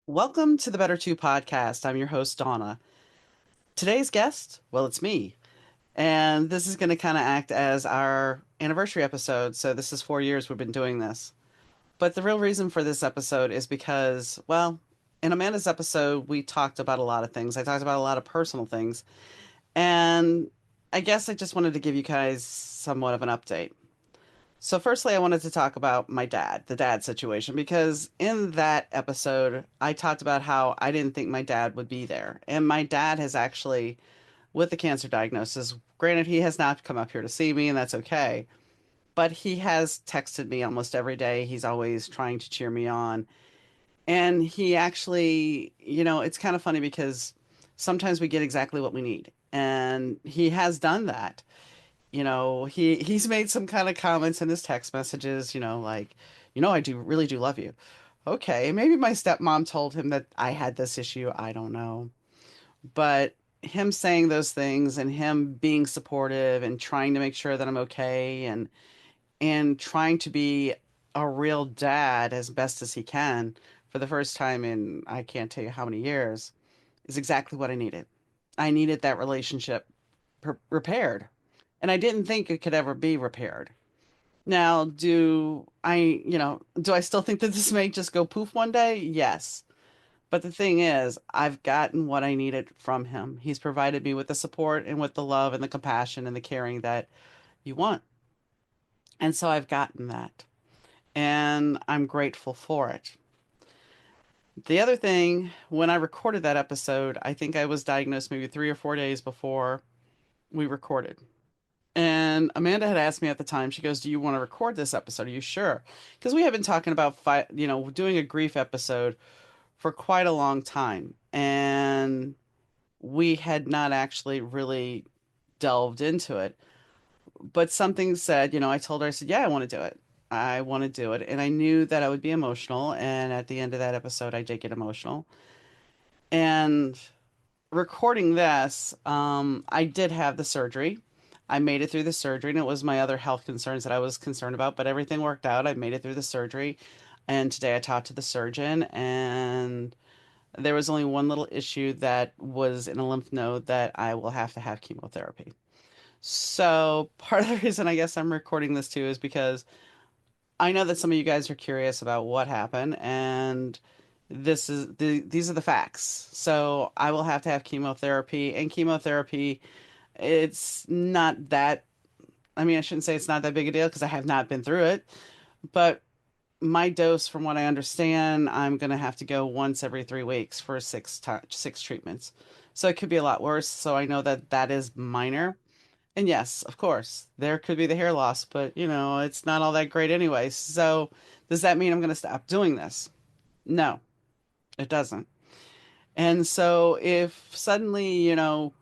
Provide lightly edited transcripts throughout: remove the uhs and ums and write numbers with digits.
Welcome to the Better Two podcast. I'm your host, Donna. Today's guest, well, it's me. And this is going to kind of act as our anniversary episode. So, this is 4 years we've been doing this. But the real reason for this episode is because, well, in Amanda's episode, we talked about a lot of things. I talked about a lot of personal things. And I guess I just wanted to give you guys somewhat of an update. So, firstly, I wanted to talk about my dad, the dad situation, because in that episode, I talked about how I didn't think my dad would be there. And my dad has actually, with the cancer diagnosis, granted, he has not come up here to see me, and that's okay. But he has texted me almost every day. He's always trying to cheer me on. And he actually, it's kind of funny because sometimes we get exactly what we need. And he has done that. He's made some kind of comments in his text messages, like, I do really do love you. Okay, maybe my stepmom told him that I had this issue. I don't know. But him saying those things and him being supportive and trying to make sure that I'm okay and trying to be a real dad as best as he can for the first time in I can't tell you how many years is exactly what I needed. I needed that relationship repaired. And I didn't think it could ever be repaired. Now, do I still think that this may just go poof one day? Yes. But the thing is, I've gotten what I needed from him. He's provided me with the support and with the love and the compassion and the caring that you want. And so I've gotten that. And I'm grateful for it. The other thing, when I recorded that episode, I think I was diagnosed maybe 3 or 4 days before we recorded. And Amanda had asked me at the time, she goes, "Do you want to record this episode? Are you sure?" Because we have been talking about, doing a grief episode for quite a long time. And we had not actually really delved into it. But something said, I told her, I said, "Yeah, I want to do it. I want to do it." And I knew that I would be emotional. And at the end of that episode, I did get emotional. And recording this, I did have the surgery. I made it through the surgery, and it was my other health concerns that I was concerned about, but everything worked out. I made it through the surgery, and today I talked to the surgeon, and there was only one little issue that was in a lymph node that I will have to have chemotherapy. So part of the reason I guess I'm recording this too is because I know that some of you guys are curious about what happened, and these are the facts. So I will have to have chemotherapy, and chemotherapy, it's not that, I mean, I shouldn't say it's not that big a deal because I have not been through it, but my dose, from what I understand, I'm gonna have to go once every 3 weeks for six treatments. So it could be a lot worse. So I know that that is minor. And yes, of course, there could be the hair loss, but it's not all that great anyway. So does that mean I'm going to stop doing this? No, it doesn't. And so if suddenly, you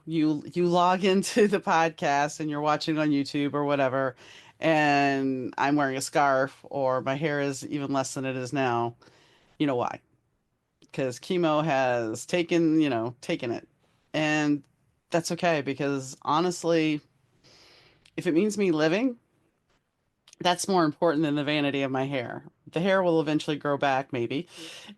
log into the podcast and you're watching on YouTube or whatever, and I'm wearing a scarf or my hair is even less than it is now, you know why? Because chemo has taken it. And that's okay because honestly, if it means me living, that's more important than the vanity of my hair. The hair will eventually grow back, maybe.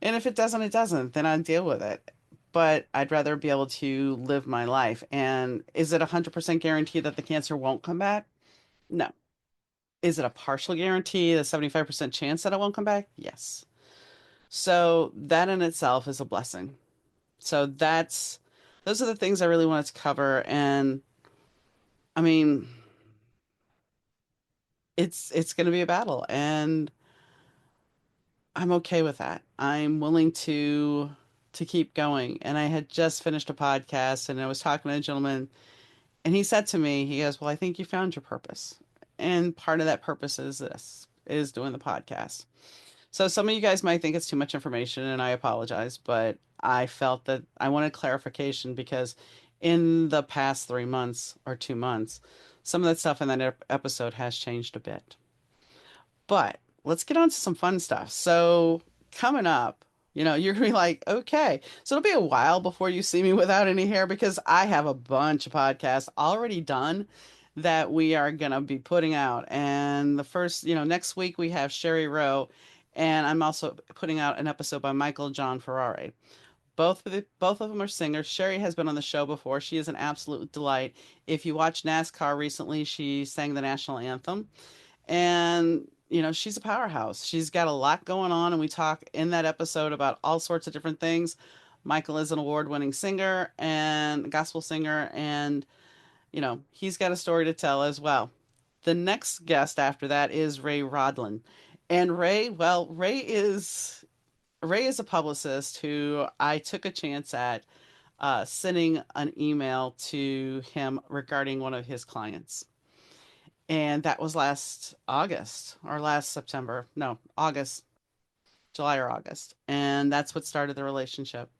And if it doesn't, it doesn't. Then I deal with it. But I'd rather be able to live my life. And is it 100% guarantee that the cancer won't come back? No. Is it a partial guarantee, a 75% chance that it won't come back? Yes. So that in itself is a blessing. So those are the things I really wanted to cover. And I mean, it's going to be a battle. And I'm okay with that. I'm willing to keep going. And I had just finished a podcast and I was talking to a gentleman and he said to me, he goes, "Well, I think you found your purpose." And part of that purpose is this, is doing the podcast. So some of you guys might think it's too much information and I apologize, but I felt that I wanted clarification because in the past 3 months or 2 months, some of that stuff in that episode has changed a bit. But let's get on to some fun stuff. So, coming up, you're gonna be like, okay. So it'll be a while before you see me without any hair because I have a bunch of podcasts already done that we are gonna be putting out. And the first, next week we have Sherry Rowe, And I'm also putting out an episode by Michael John Ferrari. Both of them are singers. Sherry has been on the show before. She is an absolute delight. If you watch NASCAR recently, she sang the national anthem, and she's a powerhouse. She's got a lot going on, and we talk in that episode about all sorts of different things. Michael is an award-winning singer and gospel singer, and he's got a story to tell as well. The next guest after that is Ray Rodlin. And Ray, well, Ray is a publicist who I took a chance at sending an email to him regarding one of his clients. And that was last August or last September. No, August, July or August. And that's what started the relationship.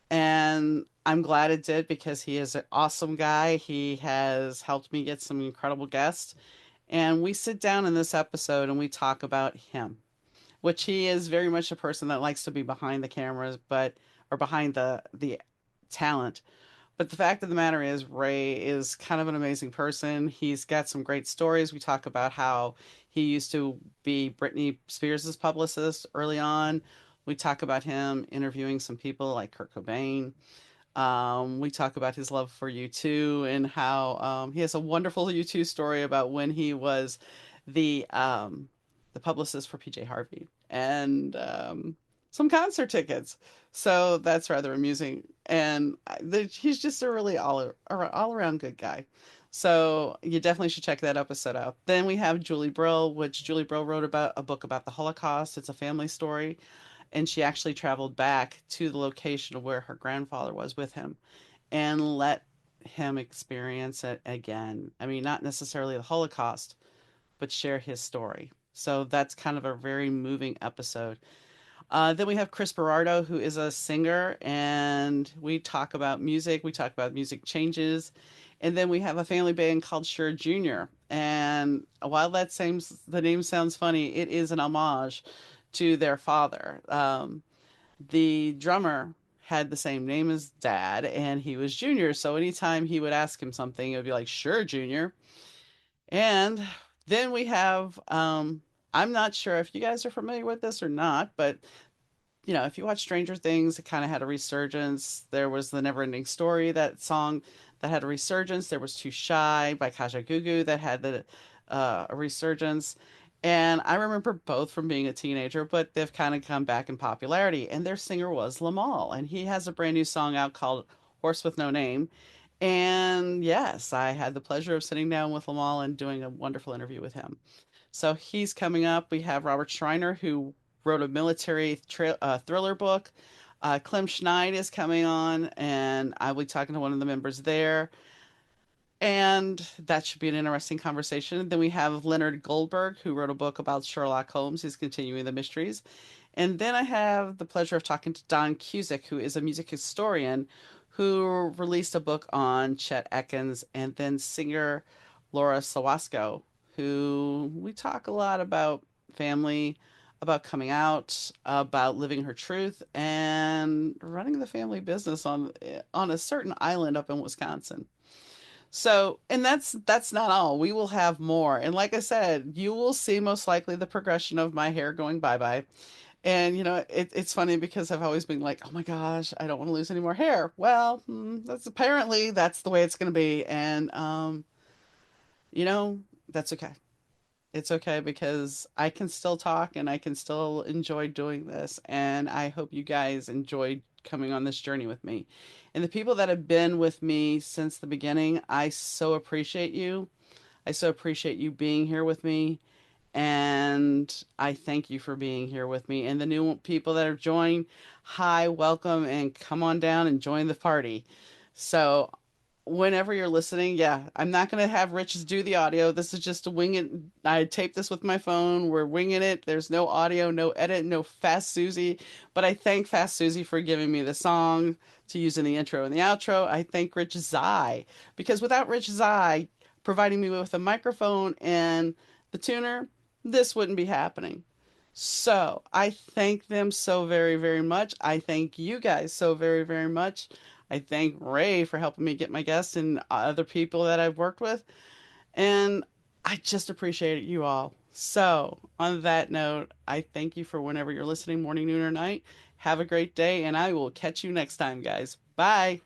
And I'm glad it did because he is an awesome guy. He has helped me get some incredible guests. And we sit down in this episode and we talk about him, which he is very much a person that likes to be behind the cameras, but or behind the talent. But the fact of the matter is, Ray is kind of an amazing person. He's got some great stories. We talk about how he used to be Britney Spears' publicist early on. We talk about him interviewing some people like Kurt Cobain. We talk about his love for U2 and how he has a wonderful U2 story about when he was the um, the publicist for PJ Harvey and some concert tickets. So that's rather amusing. And he's just a really all around good guy. So you definitely should check that episode out. Then we have Julie Brill, which Julie Brill wrote about a book about the Holocaust. It's a family story, and she actually traveled back to the location where her grandfather was with him and let him experience it again. I mean, not necessarily the Holocaust, but share his story. So that's kind of a very moving episode. Then we have Chris Berardo, who is a singer, and we talk about music. We talk about music changes. And then we have a family band called Sure Jr. And while the name sounds funny, it is an homage to their father. The drummer had the same name as dad, and he was Junior. So anytime he would ask him something, it would be like, "Sure, Junior." And then we have, I'm not sure if you guys are familiar with this or not, but if you watch Stranger Things, it kind of had a resurgence. There was the Neverending Story, that song that had a resurgence. There was Too Shy by Kaja Gugu that had a resurgence. And I remember both from being a teenager, but they've kind of come back in popularity. And their singer was Lamal, and he has a brand new song out called Horse with No Name. And yes, I had the pleasure of sitting down with Lamal and doing a wonderful interview with him. So he's coming up. We have Robert Schreiner, who wrote a military thriller book. Clem Schneid is coming on, and I will be talking to one of the members there. And that should be an interesting conversation. Then we have Leonard Goldberg, who wrote a book about Sherlock Holmes. He's continuing the mysteries. And then I have the pleasure of talking to Don Cusick, who is a music historian who released a book on Chet Atkins, and then singer Laura Sawasco, who we talk a lot about family, about coming out, about living her truth, and running the family business on a certain island up in Wisconsin. So, and that's not all. We will have more. And like I said, you will see most likely the progression of my hair going bye-bye. And it's funny because I've always been like, "Oh my gosh, I don't want to lose any more hair." Well, that's the way it's going to be. And you know, that's okay. It's okay because I can still talk and I can still enjoy doing this. And I hope you guys enjoyed coming on this journey with me. And the people that have been with me since the beginning, I so appreciate you. I so appreciate you being here with me. And I thank you for being here with me. And the new people that have joined, hi, welcome, and come on down and join the party. So whenever you're listening, yeah, I'm not going to have Rich do the audio. This is just a wing it. I taped this with my phone. We're winging it. There's no audio, no edit, no Fast Susie. But I thank Fast Susie for giving me the song to use in the intro and the outro. I thank Rich Zai because without Rich Zai providing me with a microphone and the tuner, this wouldn't be happening. So I thank them so very, very much. I thank you guys so very, very much. I thank Ray for helping me get my guests and other people that I've worked with. And I just appreciate you all So, on that note, I thank you for whenever you're listening, morning, noon, or night. Have a great day, and I will catch you next time, guys. Bye.